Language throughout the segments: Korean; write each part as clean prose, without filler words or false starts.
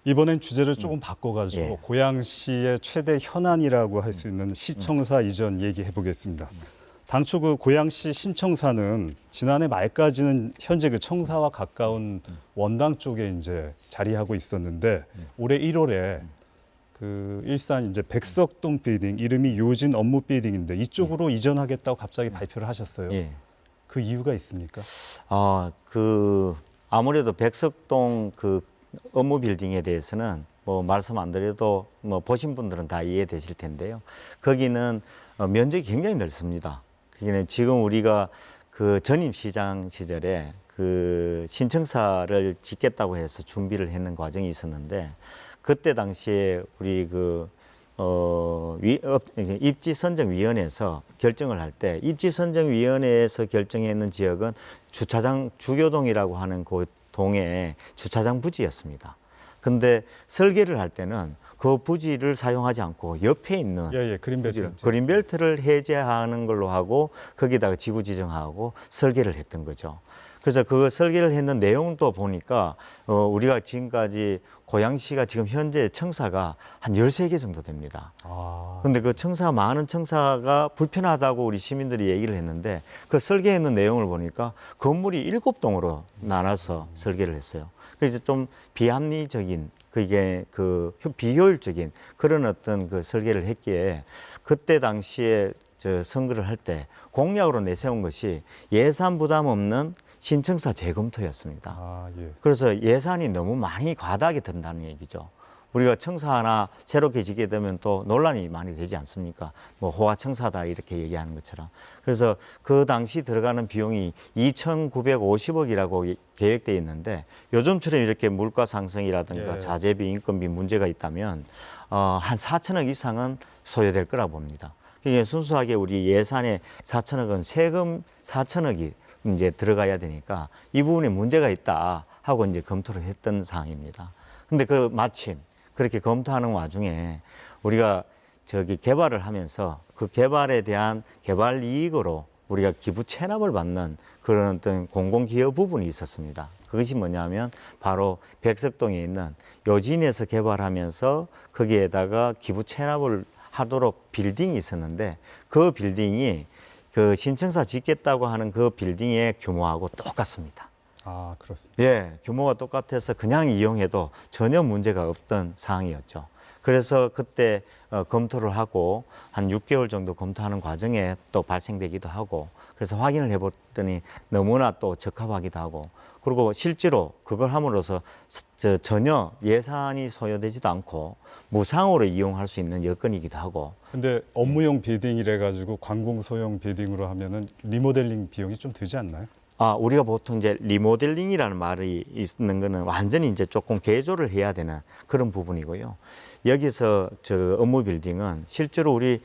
이번엔 주제를 조금 바꿔가지고 예. 고양시의 최대 현안이라고 할 수 있는 시청사 이전 얘기해 보겠습니다. 당초 그 고양시 신청사는 지난해 말까지는 현재 그 청사와 가까운 원당 쪽에 이제 자리하고 있었는데 올해 1월에 그 일산 이제 백석동 빌딩 이름이 요진 업무 빌딩인데 이쪽으로 이전하겠다고 갑자기 발표를 하셨어요. 예. 그 이유가 있습니까? 아무래도 백석동 그 업무 빌딩에 대해서는 뭐 말씀 안 드려도 뭐 보신 분들은 다 이해되실 텐데요. 거기는 면적이 굉장히 넓습니다. 거기는 지금 우리가 그 전임 시장 시절에 그 신청사를 짓겠다고 해서 준비를 했는 과정이 있었는데 그때 당시에 우리 입지선정위원회에서 결정을 할 때 입지선정위원회에서 결정했는 지역은 주차장 주교동이라고 하는 그 동의 주차장 부지였습니다. 근데 설계를 할 때는 그 부지를 사용하지 않고 옆에 있는 그린벨트를 해제하는 걸로 하고 거기다가 지구 지정하고 설계를 했던 거죠. 그래서 그 설계를 했는 내용도 보니까 우리가 지금까지 고양시가 지금 현재 청사가 한 13개 정도 됩니다. 근데 그 많은 청사가 불편하다고 우리 시민들이 얘기를 했는데 그 설계했는 내용을 보니까 건물이 7동으로 나눠서 설계를 했어요. 그래서 좀 비합리적인 그게 그 비효율적인 그런 어떤 그 설계를 했기에 그때 당시에 선거를 할 때 공약으로 내세운 것이 예산 부담 없는 신청사 재검토였습니다. 예. 그래서 예산이 너무 많이 과다하게 든다는 얘기죠. 우리가 청사 하나 새롭게 짓게 되면 또 논란이 많이 되지 않습니까? 뭐 호화청사다 이렇게 얘기하는 것처럼. 그래서 그 당시 들어가는 비용이 2,950억이라고 계획되어 있는데 요즘처럼 이렇게 물가 상승이라든가 자재비, 인건비 문제가 있다면 한 4천억 이상은 소요될 거라 봅니다. 그게 순수하게 우리 예산의 4천억은 세금 4천억이 이제 들어가야 되니까 이 부분에 문제가 있다 하고 이제 검토를 했던 사항입니다. 근데 마침 그렇게 검토하는 와중에 우리가 개발을 하면서 그 개발에 대한 개발 이익으로 우리가 기부 체납을 받는 그런 어떤 공공기여 부분이 있었습니다. 그것이 뭐냐면 바로 백석동에 있는 요진에서 개발하면서 거기에다가 기부 체납을 하도록 빌딩이 있었는데 그 빌딩이 그 신청사 짓겠다고 하는 그 빌딩의 규모하고 똑같습니다. 그렇습니다. 예, 규모가 똑같아서 그냥 이용해도 전혀 문제가 없던 상황이었죠. 그래서 그때 검토를 하고 한 6개월 정도 검토하는 과정에 또 발생되기도 하고 그래서 확인을 해봤더니 너무나 또 적합하기도 하고 그리고 실제로 그걸 함으로써 전혀 예산이 소요되지도 않고 무상으로 이용할 수 있는 여건이기도 하고. 근데 업무용 빌딩이래 가지고 관공서용 빌딩으로 하면은 리모델링 비용이 좀 들지 않나요? 우리가 보통 이제 리모델링이라는 말이 있는 거는 완전히 이제 조금 개조를 해야 되는 그런 부분이고요. 여기서 업무 빌딩은 실제로 우리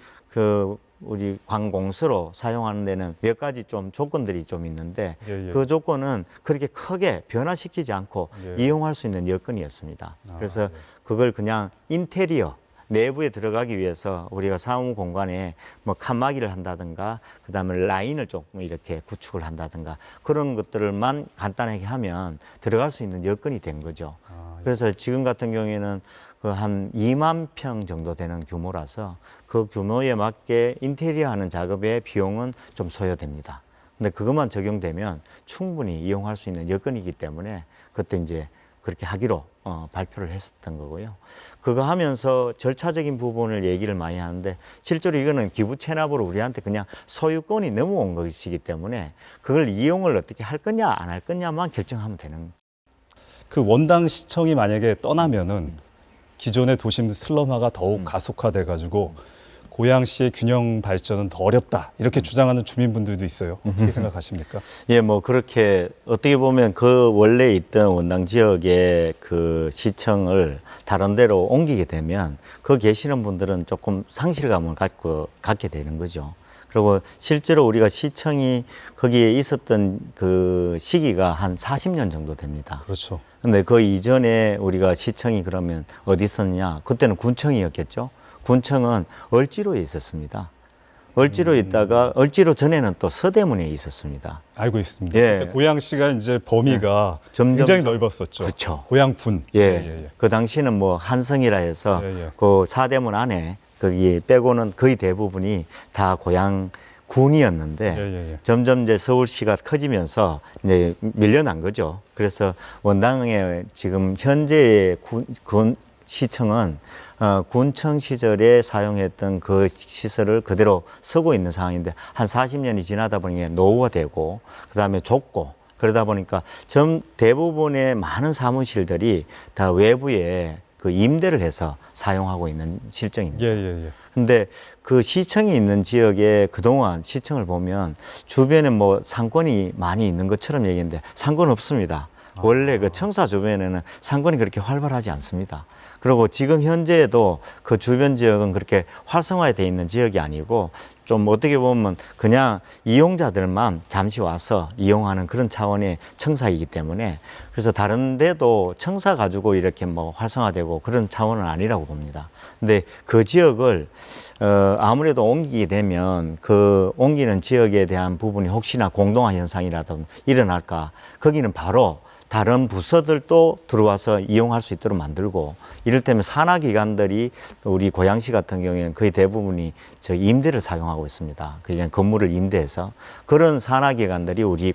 관공서로 사용하는 데는 몇 가지 좀 조건들이 좀 있는데 그 조건은 그렇게 크게 변화시키지 않고 이용할 수 있는 여건이었습니다. 그래서 그걸 그냥 인테리어 내부에 들어가기 위해서 우리가 사무 공간에 뭐 칸막이를 한다든가 그다음에 라인을 조금 이렇게 구축을 한다든가 그런 것들만 간단하게 하면 들어갈 수 있는 여건이 된 거죠. 그래서 지금 같은 경우에는 한 2만 평 정도 되는 규모라서 그 규모에 맞게 인테리어 하는 작업의 비용은 좀 소요됩니다. 근데 그것만 적용되면 충분히 이용할 수 있는 여건이기 때문에 그때 이제 그렇게 하기로 발표를 했었던 거고요. 그거 하면서 절차적인 부분을 얘기를 많이 하는데 실제로 이거는 기부 체납으로 우리한테 그냥 소유권이 넘어온 것이기 때문에 그걸 이용을 어떻게 할 거냐 안 할 거냐만 결정하면 되는. 그 원당 시청이 만약에 떠나면은 기존의 도심 슬럼화가 더욱 가속화돼 가지고 고양시의 균형 발전은 더 어렵다 이렇게 주장하는 주민분들도 있어요. 어떻게 생각하십니까? 예, 뭐 그렇게 어떻게 보면 그 원래 있던 원당 지역의 그 시청을 다른 데로 옮기게 되면 그 계시는 분들은 조금 상실감을 갖게 되는 거죠. 그리고 실제로 우리가 시청이 거기에 있었던 그 시기가 한 40년 정도 됩니다. 그렇죠. 근데 그 이전에 우리가 시청이 그러면 어디 있었냐? 그때는 군청이었겠죠. 군청은 을지로에 있었습니다. 을지로 있다가 을지로 전에는 또 서대문에 있었습니다. 알고 있습니다. 예. 그때 고양시가 이제 범위가 점점 굉장히 넓었었죠. 그렇죠. 고양군. 예. 그 당시는 뭐 한성이라 해서 예, 예. 그 사대문 안에 거기 빼고는 거의 대부분이 다 고향 군이었는데 예. 점점 이제 서울시가 커지면서 이제 밀려난 거죠. 그래서 원당에 지금 현재의 군 시청은 군청 시절에 사용했던 그 시설을 그대로 쓰고 있는 상황인데 한 40년이 지나다 보니 노후화되고 그다음에 좁고 그러다 보니까 대부분의 많은 사무실들이 다 외부에 그 임대를 해서 사용하고 있는 실정입니다. 예. 근데 그 시청이 있는 지역에 그동안 시청을 보면 주변에 뭐 상권이 많이 있는 것처럼 얘기했는데 상권 없습니다. 원래 그 청사 주변에는 상권이 그렇게 활발하지 않습니다. 그리고 지금 현재에도 그 주변 지역은 그렇게 활성화되어 있는 지역이 아니고 좀 어떻게 보면 그냥 이용자들만 잠시 와서 이용하는 그런 차원의 청사이기 때문에 그래서 다른 데도 청사 가지고 이렇게 뭐 활성화되고 그런 차원은 아니라고 봅니다. 근데 그 지역을 아무래도 옮기게 되면 그 옮기는 지역에 대한 부분이 혹시나 공동화 현상이라도 일어날까 거기는 바로 다른 부서들도 들어와서 이용할 수 있도록 만들고 이를테면 산하기관들이 우리 고양시 같은 경우에는 거의 대부분이 저 임대를 사용하고 있습니다. 그냥 건물을 임대해서 그런 산하기관들이 우리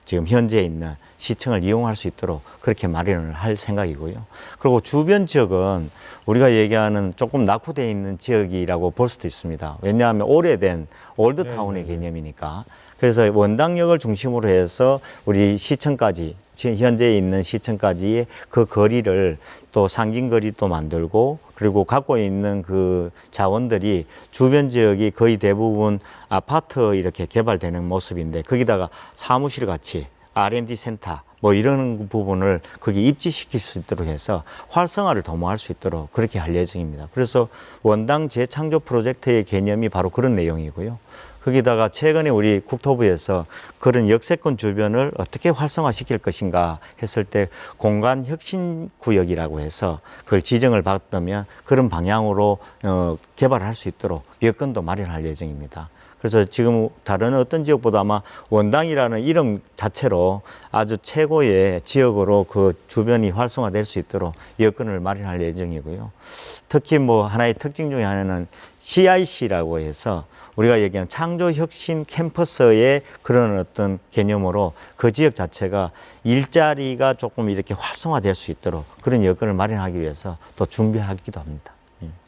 지금 현재 있는 시청을 이용할 수 있도록 그렇게 마련을 할 생각이고요. 그리고 주변 지역은 우리가 얘기하는 조금 낙후되어 있는 지역이라고 볼 수도 있습니다. 왜냐하면 오래된 올드타운의 개념이니까. 그래서 원당역을 중심으로 해서 우리 시청까지 현재 있는 시청까지의 그 거리를 또 상징거리 또 만들고 그리고 갖고 있는 그 자원들이 주변 지역이 거의 대부분 아파트 이렇게 개발되는 모습인데 거기다가 사무실 같이 R&D 센터 뭐 이런 부분을 거기 입지시킬 수 있도록 해서 활성화를 도모할 수 있도록 그렇게 할 예정입니다. 그래서 원당 재창조 프로젝트의 개념이 바로 그런 내용이고요. 거기다가 최근에 우리 국토부에서 그런 역세권 주변을 어떻게 활성화시킬 것인가 했을 때 공간 혁신 구역이라고 해서 그걸 지정을 받으면 그런 방향으로 개발할 수 있도록 여건도 마련할 예정입니다. 그래서 지금 다른 어떤 지역보다 아마 원당이라는 이름 자체로 아주 최고의 지역으로 그 주변이 활성화될 수 있도록 여건을 마련할 예정이고요. 특히 뭐 하나의 특징 중에 하나는 CIC라고 해서 우리가 얘기하는 창조혁신 캠퍼스의 그런 어떤 개념으로 그 지역 자체가 일자리가 조금 이렇게 활성화될 수 있도록 그런 여건을 마련하기 위해서 또 준비하기도 합니다.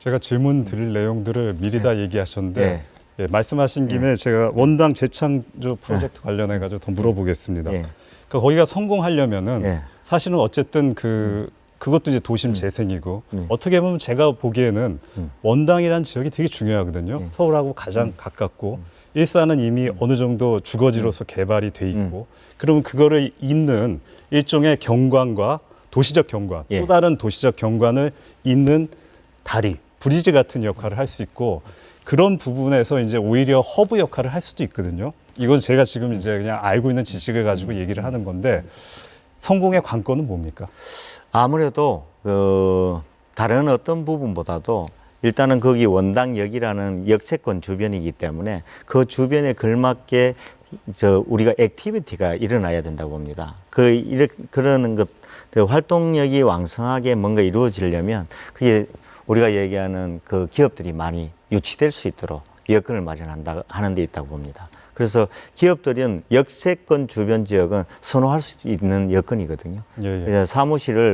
제가 질문 드릴 내용들을 미리 다 얘기하셨는데 네. 예, 말씀하신 김에 제가 원당 재창조 프로젝트 관련해 가지고 더 물어보겠습니다. 예. 그러니까 거기가 성공하려면은 예. 사실은 어쨌든 그것도 이제 도심 재생이고 어떻게 보면 제가 보기에는 원당이라는 지역이 되게 중요하거든요. 서울하고 가장 가깝고 일산은 이미 어느 정도 주거지로서 개발이 돼 있고 그러면 그거를 잇는 일종의 경관과 도시적 경관, 예. 또 다른 도시적 경관을 잇는 다리, 브리지 같은 역할을 할 수 있고 그런 부분에서 이제 오히려 허브 역할을 할 수도 있거든요. 이건 제가 지금 이제 그냥 알고 있는 지식을 가지고 얘기를 하는 건데 성공의 관건은 뭡니까? 아무래도 다른 어떤 부분보다도 일단은 거기 원당역이라는 역세권 주변이기 때문에 그 주변에 걸맞게 우리가 액티비티가 일어나야 된다고 봅니다. 그러는 것 활동력이 왕성하게 뭔가 이루어지려면 그게 우리가 얘기하는 그 기업들이 많이 유치될 수 있도록 여건을 마련한다 하는 데 있다고 봅니다. 그래서 기업들은 역세권 주변 지역은 선호할 수 있는 여건이거든요. 그래서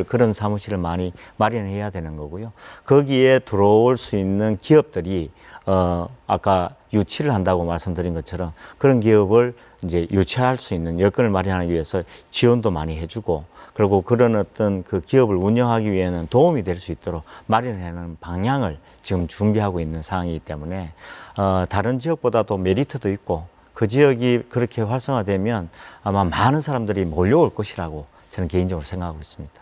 그런 사무실을 많이 마련해야 되는 거고요. 거기에 들어올 수 있는 기업들이 아까 유치를 한다고 말씀드린 것처럼 그런 기업을 이제 유치할 수 있는 여건을 마련하기 위해서 지원도 많이 해주고 그리고 그런 어떤 그 기업을 운영하기 위해서는 도움이 될 수 있도록 마련하는 방향을 지금 준비하고 있는 상황이기 때문에 다른 지역보다도 메리트도 있고 그 지역이 그렇게 활성화되면 아마 많은 사람들이 몰려올 것이라고 저는 개인적으로 생각하고 있습니다.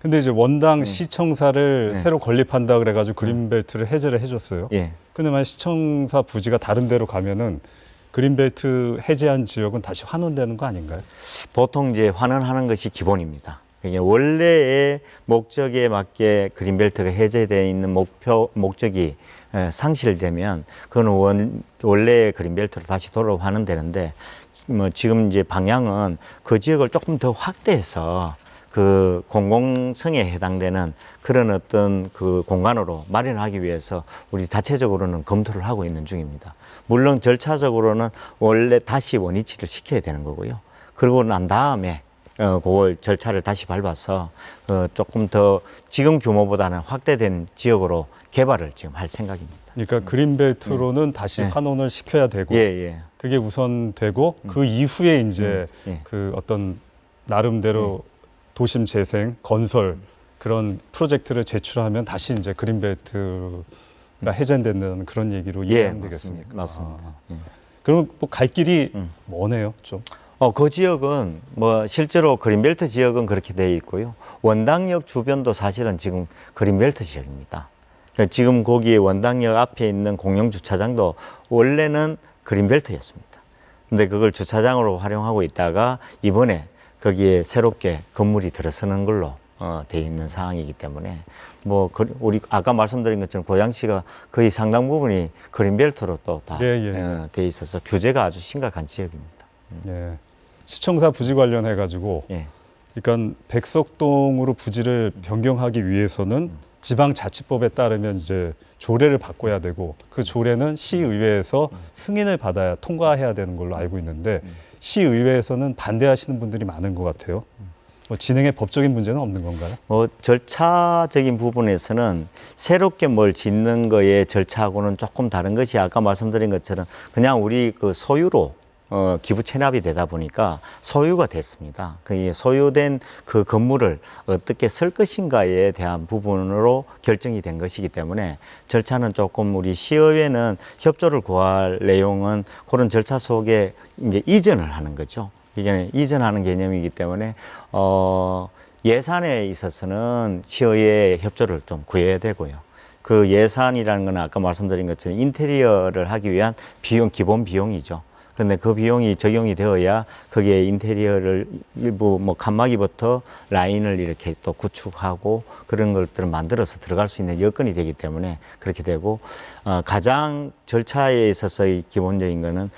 근데 이제 원당 시청사를 새로 건립한다 그래가지고 그린벨트를 해제를 해줬어요. 예. 근데 만약 시청사 부지가 다른 데로 가면은 그린벨트 해제한 지역은 다시 환원되는 거 아닌가요? 보통 이제 환원하는 것이 기본입니다. 그러니까 원래의 목적에 맞게 그린벨트가 해제되어 있는 목적이 상실되면 그건 원래의 그린벨트로 다시 돌아가는 되는데 뭐 지금 이제 방향은 그 지역을 조금 더 확대해서 그 공공성에 해당되는 그런 어떤 그 공간으로 마련하기 위해서 우리 자체적으로는 검토를 하고 있는 중입니다. 물론 절차적으로는 원래 다시 원위치를 시켜야 되는 거고요. 그러고 난 다음에 그걸 절차를 다시 밟아서 조금 더 지금 규모보다는 확대된 지역으로 개발을 지금 할 생각입니다. 그러니까 그린벨트로는 다시 환원을 시켜야 되고 그게 우선되고 그 이후에 이제 그 어떤 나름대로 도심 재생, 건설 그런 프로젝트를 제출하면 다시 이제 그린벨트가 해제되는 그런 얘기로 이해하면 되겠습니까? 맞습니다. 그럼 뭐 갈 길이 머네요, 좀. 그 지역은 뭐 실제로 그린벨트 지역은 그렇게 되어 있고요. 원당역 주변도 사실은 지금 그린벨트 지역입니다. 그러니까 지금 거기에 원당역 앞에 있는 공영 주차장도 원래는 그린벨트였습니다. 근데 그걸 주차장으로 활용하고 있다가 이번에 거기에 새롭게 건물이 들어서는 걸로 돼 있는 상황이기 때문에 뭐 우리 아까 말씀드린 것처럼 고양시가 거의 상당 부분이 그린벨트로 또 다 돼 있어서 규제가 아주 심각한 지역입니다. 예. 시청사 부지 관련해 가지고 그러니까 백석동으로 부지를 변경하기 위해서는 지방자치법에 따르면 이제 조례를 바꿔야 되고 그 조례는 시의회에서 승인을 받아야 통과해야 되는 걸로 알고 있는데 시의회에서는 반대하시는 분들이 많은 것 같아요. 뭐 진행에 법적인 문제는 없는 건가요? 절차적인 부분에서는 새롭게 뭘 짓는 거의 절차하고는 조금 다른 것이 아까 말씀드린 것처럼 그냥 우리 그 소유로 기부 체납이 되다 보니까 소유가 됐습니다. 그 소유된 그 건물을 어떻게 쓸 것인가에 대한 부분으로 결정이 된 것이기 때문에 절차는 조금 우리 시의회는 협조를 구할 내용은 그런 절차 속에 이제 이전을 하는 거죠. 이게 이전하는 개념이기 때문에 예산에 있어서는 시의회 협조를 좀 구해야 되고요. 그 예산이라는 건 아까 말씀드린 것처럼 인테리어를 하기 위한 비용, 기본 비용이죠. 근데 그 비용이 적용이 되어야 거기에 인테리어를 일부 뭐 칸막이부터 라인을 이렇게 또 구축하고 그런 것들을 만들어서 들어갈 수 있는 여건이 되기 때문에 그렇게 되고 가장 절차에 있어서의 기본적인 거는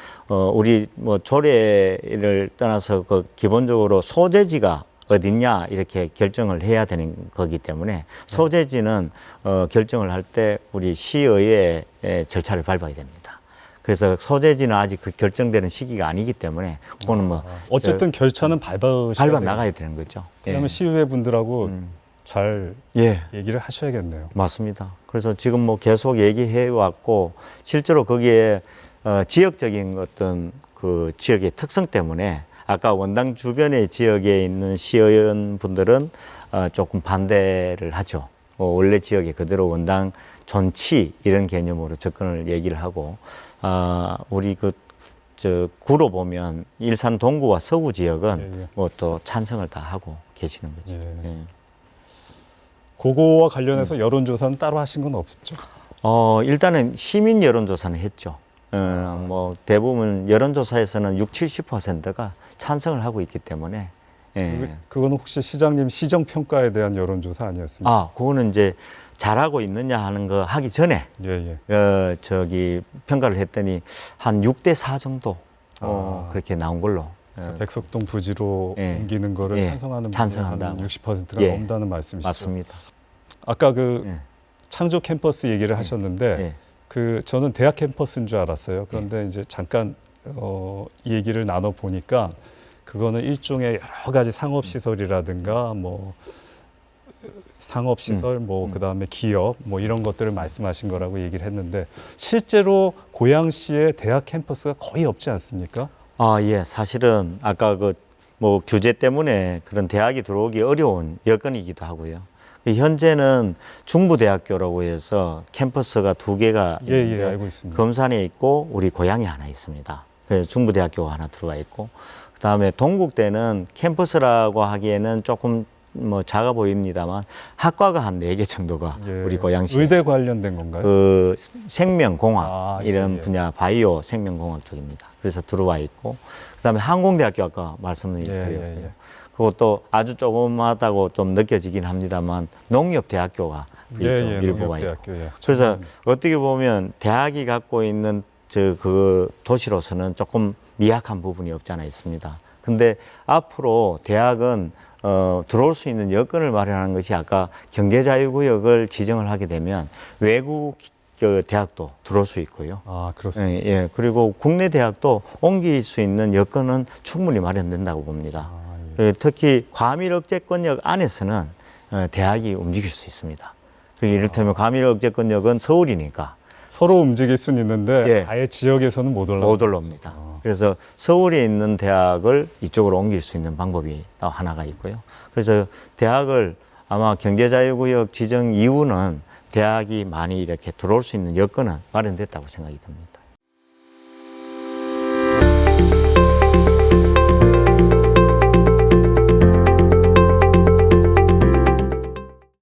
우리 뭐 조례를 떠나서 그 기본적으로 소재지가 어딨냐 이렇게 결정을 해야 되는 거기 때문에 소재지는 결정을 할 때 우리 시의회의 절차를 밟아야 됩니다. 그래서 소재지는 아직 그 결정되는 시기가 아니기 때문에 그거는 뭐 어쨌든 결차는 밟아 나가야 되는 거죠. 그러면 시의회 분들하고 잘 얘기를 하셔야겠네요. 맞습니다. 그래서 지금 뭐 계속 얘기해 왔고 실제로 거기에 지역적인 어떤 그 지역의 특성 때문에 아까 원당 주변의 지역에 있는 시의원 분들은 조금 반대를 하죠. 원래 지역에 그대로 원당 존치 이런 개념으로 접근을 얘기를 하고 우리 구로 보면 일산 동구와 서구 지역은 뭐 또 찬성을 다 하고 계시는 거죠. 그거와 관련해서 여론조사는 따로 하신 건 없었죠? 일단은 시민 여론조사는 했죠. 뭐 대부분 여론조사에서는 60-70%가 찬성을 하고 있기 때문에. 그거는 혹시 시장님 시정평가에 대한 여론조사 아니었습니까? 그거는 이제 잘하고 있느냐 하는 거 하기 전에 평가를 했더니 한 6대4 정도 그렇게 나온 걸로. 그러니까 백석동 부지로 옮기는 거를 찬성하는 찬성한다. 분이 60%가 넘는다는 말씀이시죠? 맞습니다. 아까 그 창조 캠퍼스 얘기를 하셨는데 저는 대학 캠퍼스인 줄 알았어요. 그런데 이제 잠깐 이 얘기를 나눠 보니까 그거는 일종의 여러 가지 상업시설이라든가 뭐 상업시설, 그다음에 기업, 뭐 이런 것들을 말씀하신 거라고 얘기를 했는데 실제로 고양시에 대학 캠퍼스가 거의 없지 않습니까? 사실은 아까 뭐 규제 때문에 그런 대학이 들어오기 어려운 여건이기도 하고요. 현재는 중부대학교라고 해서 캠퍼스가 2개가 있는데 알고 있습니다. 금산에 있고 우리 고양에 하나 있습니다. 그래서 중부대학교가 하나 들어가 있고 그다음에 동국대는 캠퍼스라고 하기에는 조금 뭐 작아 보입니다만 학과가 한 4개 정도가 예. 우리 고양시 의대 관련된 건가요? 그 생명공학 아, 이런 예, 예. 분야 바이오 생명공학 쪽입니다. 그래서 들어와 있고 그다음에 항공대학교 아까 말씀을 드렸고요. 예. 그리고 또 아주 조그마하다고 좀 느껴지긴 합니다만 농협대학교가 일부가 있고. 농협대학교, 예. 그래서 어떻게 보면 대학이 갖고 있는 그 도시로서는 조금 미약한 부분이 없지 않아 있습니다. 근데 앞으로 대학은 들어올 수 있는 여건을 마련하는 것이 아까 경제자유구역을 지정을 하게 되면 외국 그 대학도 들어올 수 있고요. 아, 그렇습니다. 예, 그리고 국내 대학도 옮길 수 있는 여건은 충분히 마련된다고 봅니다. 특히 과밀억제권역 안에서는 대학이 움직일 수 있습니다. 이를테면 과밀억제권역은 서울이니까 서로 움직일 수는 있는데 예. 아예 지역에서는 못 올라옵니다. 못 올라옵니다. 그래서 서울에 있는 대학을 이쪽으로 옮길 수 있는 방법이 또 하나가 있고요. 그래서 대학을 아마 경제자유구역 지정 이후는 대학이 많이 이렇게 들어올 수 있는 여건은 마련됐다고 생각이 듭니다.